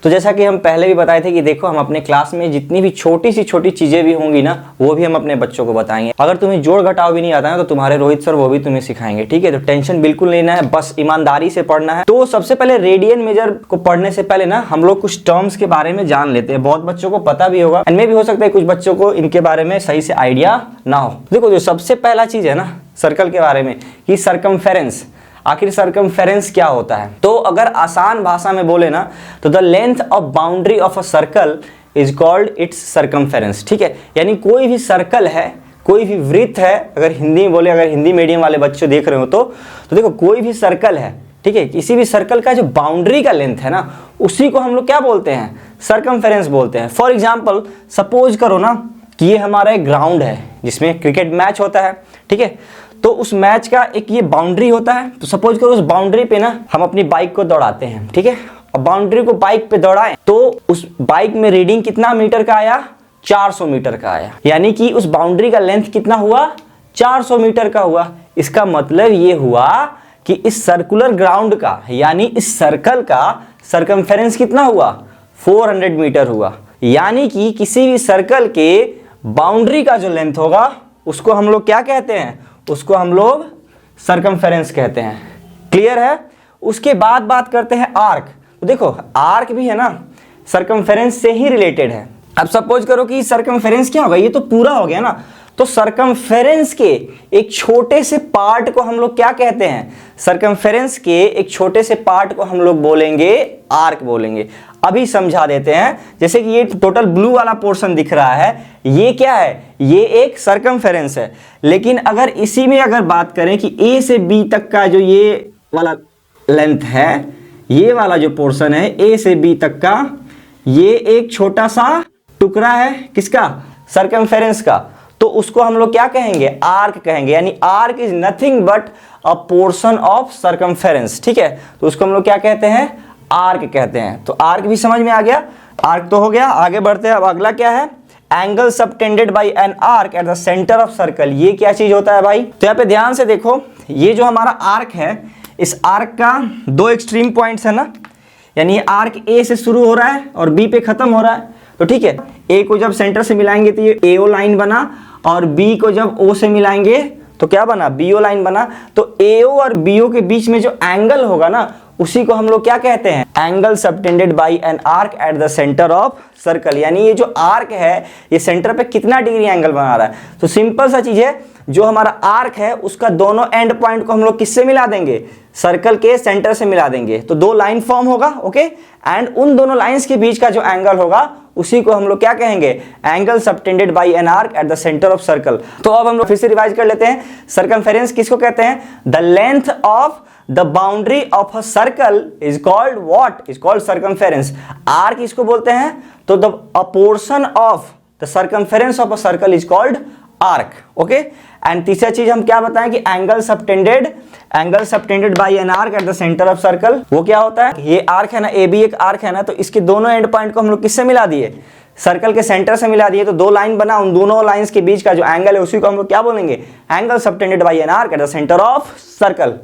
तो जैसा कि हम पहले भी बताए थे कि देखो हम अपने क्लास में जितनी भी छोटी सी छोटी चीजें भी होंगी ना वो भी हम अपने बच्चों को बताएंगे। अगर तुम्हें जोड़ घटाव भी नहीं आता है तो तुम्हारे रोहित सर वो भी तुम्हें सिखाएंगे, ठीक है। तो टेंशन बिल्कुल लेना है, बस ईमानदारी से पढ़ना है। तो सबसे पहले रेडियन मेजर को पढ़ने से पहले ना हम लोग कुछ टर्म्स के बारे में जान लेते हैं। बहुत बच्चों को पता भी होगा, इनमें भी हो सकता है कुछ बच्चों को इनके बारे में सही से आइडिया ना हो। देखो जो सबसे पहला चीज है ना सर्कल के बारे में कि सरकमफेरेंस, आखिर सरकमफेरेंस क्या होता है। तो अगर आसान भाषा में बोले ना तो the length of boundary of a circle is called its circumference, ठीक है। यानी कोई भी सर्कल है, कोई भी वृत्त है, अगर हिंदी में बोले, अगर हिंदी मीडियम वाले बच्चे देख रहे हो तो देखो कोई भी सर्कल है, ठीक है, किसी भी सर्कल का जो बाउंड्री का लेंथ है ना उसी को हम लोग क्या बोलते हैं, सरकमफेरेंस बोलते हैं। फॉर एग्जाम्पल सपोज करो ना कि ये हमारा एक ग्राउंड है जिसमें क्रिकेट मैच होता है, ठीक है। तो उस मैच का एक ये बाउंड्री होता है। तो सपोज करो उस बाउंड्री पे ना हम अपनी बाइक को दौड़ाते हैं, ठीक है। और बाउंड्री को बाइक पे दौड़ाएं तो उस बाइक में रीडिंग कितना मीटर का आया, 400 मीटर का आया। यानी कि उस बाउंड्री का लेंथ कितना हुआ, 400 मीटर का हुआ। इसका मतलब ये हुआ कि इस सर्कुलर ग्राउंड का यानी इस सर्कल का सरकमफेरेंस कितना हुआ, 400 मीटर हुआ। यानी कि किसी भी सर्कल के बाउंड्री का जो लेंथ होगा उसको हम लोग क्या कहते हैं, उसको हम लोग सरकमफेरेंस कहते हैं। क्लियर है। उसके बाद बात करते हैं आर्क। तो देखो आर्क भी है ना सरकमफेरेंस से ही रिलेटेड है। अब सपोज करो कि सरकमफेरेंस क्या होगा, ये तो पूरा हो गया ना, तो सरकमफेरेंस के एक छोटे से पार्ट को हम लोग क्या कहते हैं, सरकमफेरेंस के एक छोटे से पार्ट को हम लोग बोलेंगे आर्क बोलेंगे। अभी समझा देते हैं। जैसे कि ये टोटल ब्लू वाला पोर्शन दिख रहा है, ये क्या है, ये एक सरकमफेरेंस है। लेकिन अगर इसी में अगर बात करें कि ए से बी तक का जो ये वाला लेंथ है, ये वाला जो पोर्शन है ए से बी तक का, ये एक छोटा सा टुकड़ा है किसका, सरकमफेरेंस का। तो उसको हम लोग क्या कहेंगे, आर्क कहेंगे। यानी arc is nothing but a portion of circumference, ठीक है। तो उसको हम लोग क्या कहते हैं, आर्क कहते हैं। तो आर्क भी समझ में आ गया, आर्क तो हो गया। आगे बढ़ते हैं। अब अगला क्या है, angle subtended bye an arc at the centre of circle. ये क्या चीज होता है भाई, तो यहाँ पे ध्यान से देखो, ये जो हमारा आर्क है, इस आर्क का दो एक्सट्रीम पॉइंट्स है ना, यानी आर्क ए से शुरू हो रहा है और बी पे खत्म हो रहा है। तो ठीक है, ए को जब सेंटर से मिलाएंगे तो ये एओ लाइन बना, और बी को जब ओ से मिलाएंगे तो क्या बना, बीओ लाइन बना। तो एओ और बीओ के बीच में जो एंगल होगा ना उसी को हम लोग क्या कहते हैं, angle subtended bye an arc at the centre of circle. यानी ये जो आर्क है ये सेंटर पे कितना डिग्री एंगल बना रहा है। तो सिंपल सा चीज है, जो हमारा आर्क है उसका दोनों एंड पॉइंट को हम लोग किससे मिला देंगे, सर्कल के सेंटर से मिला देंगे। तो दो लाइन फॉर्म होगा, ओके। एंड उन दोनों लाइंस के बीच का जो एंगल होगा उसी को हम लोग क्या कहेंगे, angle subtended bye an arc at the centre of circle. तो अब हम लोग फिर से रिवाइज कर लेते हैं। सरकमफेरेंस किसको कहते हैं, the length of the boundary of a circle is called what, is called circumference. Arc इसको बोलते हैं। तो the a portion of the circumference of a circle is called arc, okay. And तीसरा चीज हम क्या बताएं कि angle subtended bye an arc at the centre of circle, वो क्या होता है, ये आर्क है ना, ए बी एक आर्क है ना, तो इसके दोनों एंड पॉइंट को हम लोग किससे मिला दिए, सर्कल के सेंटर से मिला दिए। तो दो लाइन बना, उन दोनों लाइंस के बीच का जो एंगल है उसी को हम लोग क्या बोलेंगे, angle subtended bye an arc at the centre of circle.